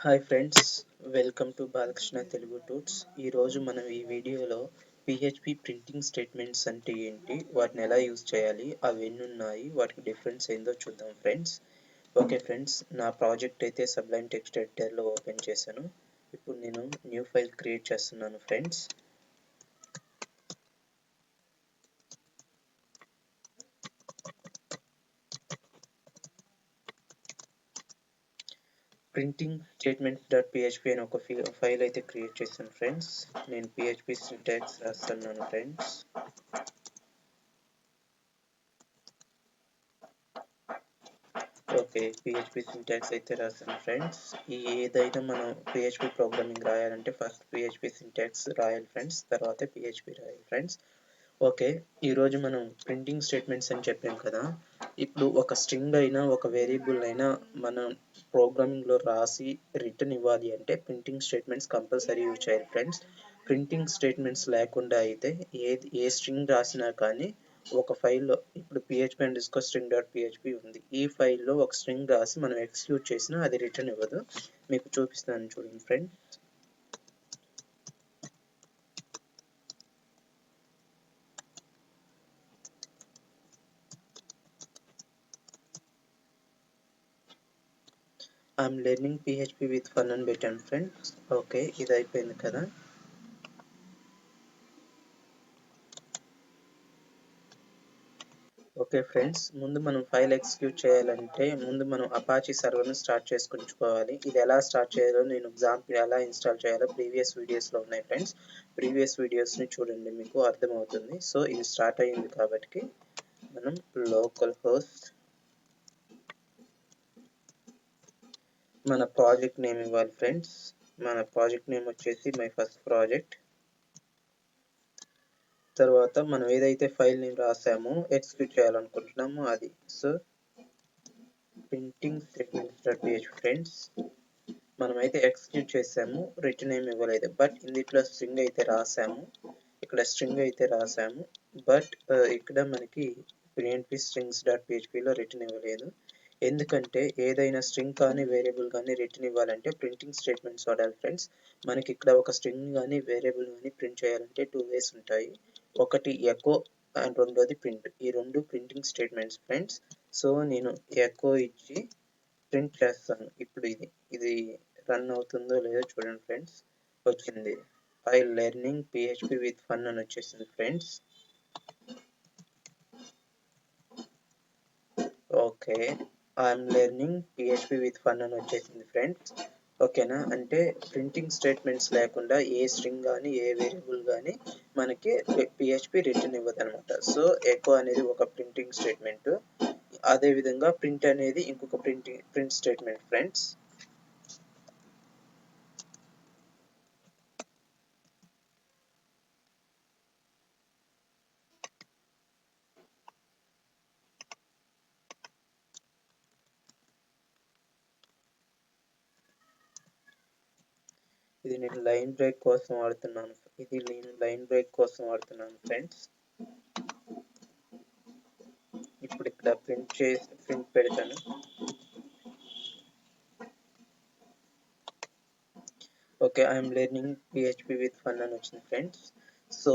Hi friends, welcome to Balakrishna Telugu tuts. ఈరోజు మనం ఈ వీడియోలో పిహెచ్పి ప్రింటింగ్ స్టేట్మెంట్స్ అంటే ఏంటి, వాటిని ఎలా యూజ్ చేయాలి, అవి ఎన్ని ఉన్నాయి, వాటికి డిఫరెన్స్ ఏందో చూద్దాం ఫ్రెండ్స్. ఓకే ఫ్రెండ్స్, నా ప్రాజెక్ట్ అయితే సబ్లైమ్ టెక్స్ట్ ఎడిటర్లో ఓపెన్ చేశాను. ఇప్పుడు నేను న్యూ ఫైల్ క్రియేట్ చేస్తున్నాను friends. Printing statements dot PHP అని ఒక ఫైల్ అయితే క్రియేట్ చేశాను ఫ్రెండ్స్. నేను పిహెచ్పి సింటాక్స్ రాస్తున్నాను ఫ్రెండ్స్. ఓకే, పిహెచ్పి సింటాక్స్ అయితే రాసాను ఫ్రెండ్స్. ఏదైనా మనం పిహెచ్పి ప్రోగ్రామింగ్ రాయాలంటే ఫస్ట్ పిహెచ్పి సింటాక్స్ రాయాలి ఫ్రెండ్స్, తర్వాత పిహెచ్పి రాయాలి ఫ్రెండ్స్. ఓకే, ఈరోజు మనం ప్రింటింగ్ స్టేట్మెంట్స్ అని చెప్పాం కదా. ఇప్పుడు ఒక స్ట్రింగ్ అయినా ఒక వేరియబుల్ అయినా మనం ప్రోగ్రామింగ్లో రాసి రిటర్న్ ఇవ్వాలి అంటే ప్రింటింగ్ స్టేట్మెంట్స్ కంపల్సరీ యూజ్ చేయాలి ఫ్రెండ్స్. ప్రింటింగ్ స్టేట్మెంట్స్ లేకుండా అయితే ఏ స్ట్రింగ్ రాసినా కానీ ఒక ఫైల్లో, ఇప్పుడు PHP and disco string dot PHP ఉంది, ఈ ఫైల్లో ఒక స్ట్రింగ్ రాసి మనం ఎగ్జిక్యూట్ చేసినా అది రిటర్న్ ఇవ్వదు. మీకు చూపిస్తాను చూడండి friends. I'm learning PHP with fun అని పెట్టాను ఫ్రెండ్స్. ఓకే, ఇది అయిపోయింది కదా. ఓకే ఫ్రెండ్స్, ముందు మనం ఫైల్ ఎగ్జిక్యూట్ చేయాలంటే ముందు మనం అపాచీ సర్వర్ని స్టార్ట్ చేసుకుంటుకోవాలి. ఇది ఎలా స్టార్ట్ చేయాలో, నేను ఎగ్జాంపుల్ ఎలా ఇన్స్టాల్ చేయాలో ప్రీవియస్ వీడియోస్లో ఉన్నాయి ఫ్రెండ్స్. ప్రీవియస్ వీడియోస్ని చూడండి, మీకు అర్థమవుతుంది. సో ఇది స్టార్ట్ అయ్యింది కాబట్టి మనం లోకల్ హోస్ట్, మన ప్రాజెక్ట్ నేమ్ ఇవ్వాలి ఫ్రెండ్స్. మన ప్రాజెక్ట్ నేమ్ వచ్చేసి మై ఫస్ట్ ప్రాజెక్ట్. తర్వాత మనం ఏదైతే ఫైల్ నేమ్ రాసామో ఎగ్జిక్యూట్ చేయాలనుకుంటున్నామో అది. So printing statements dot PHP friends. మనమైతే ఎగ్జిక్యూట్ చేసాము, రిటర్న్ ఏమి ఇవ్వలేదు. బట్ ఇందులో స్ట్రింగ్ అయితే రాసాము, ఇక్కడ స్ట్రింగ్ అయితే రాసాము. బట్ ఇక్కడ మనకి పిఎన్పి స్ట్రింగ్స్ డాట్ పిహెచ్పిలో రిటర్న్ ఇవ్వలేదు. ఎందుకంటే ఏదైనా స్ట్రింగ్ కానీ వేరియబుల్ కానీ రిటర్న్ ఇవ్వాలంటే ప్రింటింగ్ స్టేట్మెంట్స్ వాడాలి ఫ్రెండ్స్. మనకి ఇక్కడ ఒక స్ట్రింగ్ కానీ వేరియబుల్ కానీ ప్రింట్ చేయాలంటే 2 వేస్ ఉంటాయి. ఒకటి ఎకో అండ్ రెండోది ప్రింట్. ఈ రెండు ప్రింటింగ్ స్టేట్మెంట్స్ ఫ్రెండ్స్. సో నేను ఎకో ఇచ్చి ప్రింట్ చేస్తాను. ఇప్పుడు ఇది రన్ అవుతుందో లేదో చూడండి ఫ్రెండ్స్. వచ్చింది, I learning PHP with fun అని వచ్చేసింది friends. Okay, I'm learning PHP with fun అని వచ్చేసింది ఫ్రెండ్స్. ఓకేనా, అంటే ప్రింటింగ్ స్టేట్మెంట్స్ లేకుండా ఏ స్ట్రింగ్ కానీ ఏ వేరియబుల్ కానీ మనకి పిహెచ్పి రిటర్న్ ఇవ్వదు అనమాట. సో ఎకో అనేది ఒక ప్రింటింగ్ స్టేట్మెంట్, అదేవిధంగా ప్రింట్ అనేది ఇంకొక ప్రింట్ స్టేట్మెంట్ ఫ్రెండ్స్. ఇది నేను లైన్ బ్రేక్ కోసం వాడుతున్నాను ఫ్రెండ్స్. ఇప్పుడు ఇక్కడ ప్రింట్ పెడతాను. Okay, I'm learning PHP with fun అని వచ్చింది ఫ్రెండ్స్. సో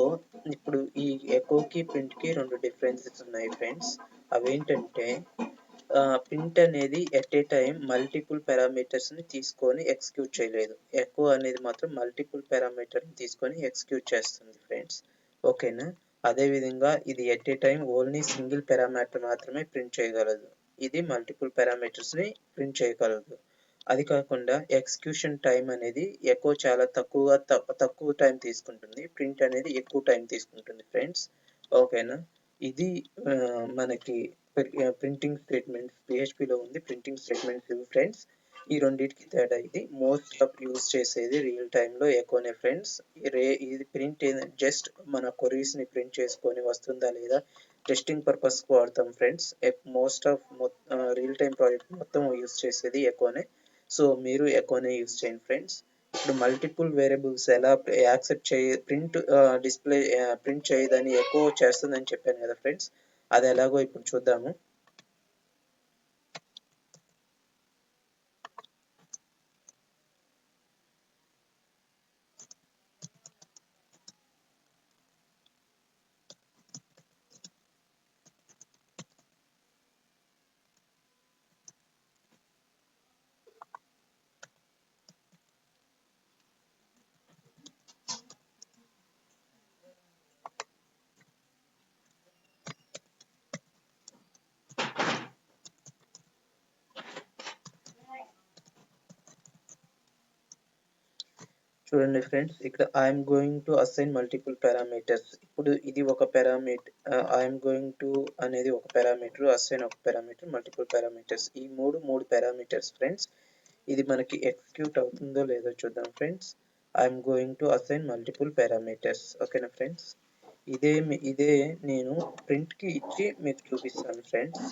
ఇప్పుడు ఈ ఎకోకి ప్రింట్కి రెండు డిఫరెన్సెస్ ఉన్నాయి ఫ్రెండ్స్. అవేంటంటే ప్రింట్ అనేది ఎట్ ఏ టైం మల్టిపుల్ పారామీటర్స్ని తీసుకొని ఎగ్జిక్యూట్ చేయలేదు. ఎకో అనేది మాత్రం మల్టిపుల్ పారామీటర్ని తీసుకొని ఎగ్జిక్యూట్ చేస్తుంది ఫ్రెండ్స్. ఓకేనా, అదేవిధంగా ఇది at a time only single parameter మాత్రమే ప్రింట్ చేయగలదు. ఇది మల్టిపుల్ పారామీటర్స్ని ప్రింట్ చేయగలదు. అది కాకుండా ఎగ్జిక్యూషన్ టైం అనేది ఎకో చాలా తక్కువ టైం తీసుకుంటుంది, ప్రింట్ అనేది ఎక్కువ టైం తీసుకుంటుంది ఫ్రెండ్స్. ఓకేనా, ఇది మనకి ప్రింటింగ్ స్టేట్మెంట్స్ పిహెచ్పిలో ఉంది. ప్రింటింగ్ స్టేట్మెంట్స్ ఇవి ఫ్రెండ్స్. ఈ రెండింటికి తేడా ఇది. మోస్ట్ ఆఫ్ యూజ్ చేసేది రియల్ టైంలో ఎకోనే ఫ్రెండ్స్. ఇది ప్రింట్ జస్ట్ మన క్వరీస్ని ప్రింట్ చేసుకొని వస్తుందా లేదా టెస్టింగ్ పర్పస్కి వాడతాం friends. Most of real time project మొత్తం యూజ్ చేసేది ఎకోనే. సో మీరు ఎకోనే యూజ్ చేయండి ఫ్రెండ్స్. ఇప్పుడు మల్టిపుల్ వేరియబుల్స్ ఎలా యాక్సెప్ట్ ప్రింట్ చేయదని ఎకో చేస్తుందని చెప్పాను కదా ఫ్రెండ్స్. అది ఎలాగో ఇప్పుడు చూద్దాము. చూడండి ఫ్రెండ్స్, ఇక్కడ I'm going to assign multiple parameters. ఇప్పుడు ఇది ఒక పారామీటర్, ఐఎమ్ గోయింగ్ టు అనేది ఒక పారామీటర్, అసైన్ ఒక పారామీటర్, మల్టిపుల్ పారామీటర్స్, ఈ మూడు పారామీటర్స్ ఫ్రెండ్స్. ఇది మనకి ఎగ్జిక్యూట్ అవుతుందో లేదో చూద్దాం friends. I'm going to assign multiple parameters. ఓకేనా ఫ్రెండ్స్, ఇదే నేను ప్రింట్కి ఇచ్చి మీకు చూపిస్తాను ఫ్రెండ్స్.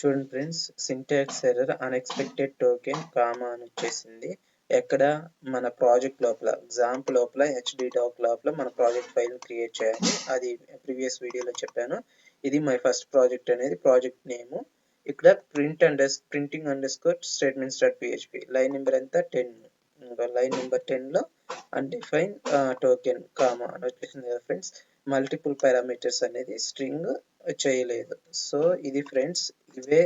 చూడండి friends, syntax error, unexpected token comma అని వచ్చేసింది. ఎక్కడ మన ప్రాజెక్ట్ లోపల, ఎగ్జాంపుల్ లోపల, హెచ్డి డాక్ లోపల మన ప్రాజెక్ట్ ఫైల్ క్రియేట్ చేయాలి. అది ప్రీవియస్ వీడియోలో చెప్పాను. ఇది మై ఫస్ట్ ప్రాజెక్ట్ అనేది ప్రాజెక్ట్ నేమ్. ఇక్కడ printing underscore statements dot PHP, line number ఎంత 10. ఇంకా లైన్ నెంబర్ 10లో అన్డిఫైన్ టోకెన్ కామా అని వచ్చేసింది కదా ఫ్రెండ్స్. మల్టిపుల్ పారామీటర్స్ అనేది స్ట్రింగ్ చేయలేదు. సో ఇది ఫ్రెండ్స్, ఇవే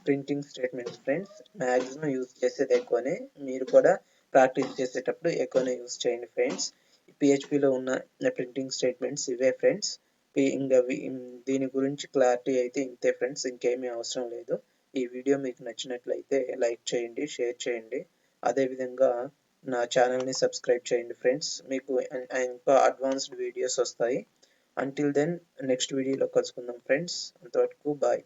printing statements friends. Maximum use చేసేది ఎక్కువనే, మీరు కూడా ప్రాక్టీస్ చేసేటప్పుడు ఎక్కువనే యూజ్ చేయండి ఫ్రెండ్స్. పిహెచ్పిలో ఉన్న ప్రింటింగ్ స్టేట్మెంట్స్ ఇవే ఫ్రెండ్స్. ఇంకా దీని గురించి క్లారిటీ అయితే ఇంతే ఫ్రెండ్స్, ఇంకేమీ అవసరం లేదు. ఈ వీడియో మీకు నచ్చినట్లయితే లైక్ చేయండి, షేర్ చేయండి. అదేవిధంగా నా ఛానల్ని సబ్స్క్రైబ్ చేయండి ఫ్రెండ్స్. మీకు ఇంకా అడ్వాన్స్డ్ వీడియోస్ వస్తాయి. అంటిల్ దెన్ నెక్స్ట్ వీడియోలో కలుసుకుందాం ఫ్రెండ్స్. అంతవరకు బాయ్.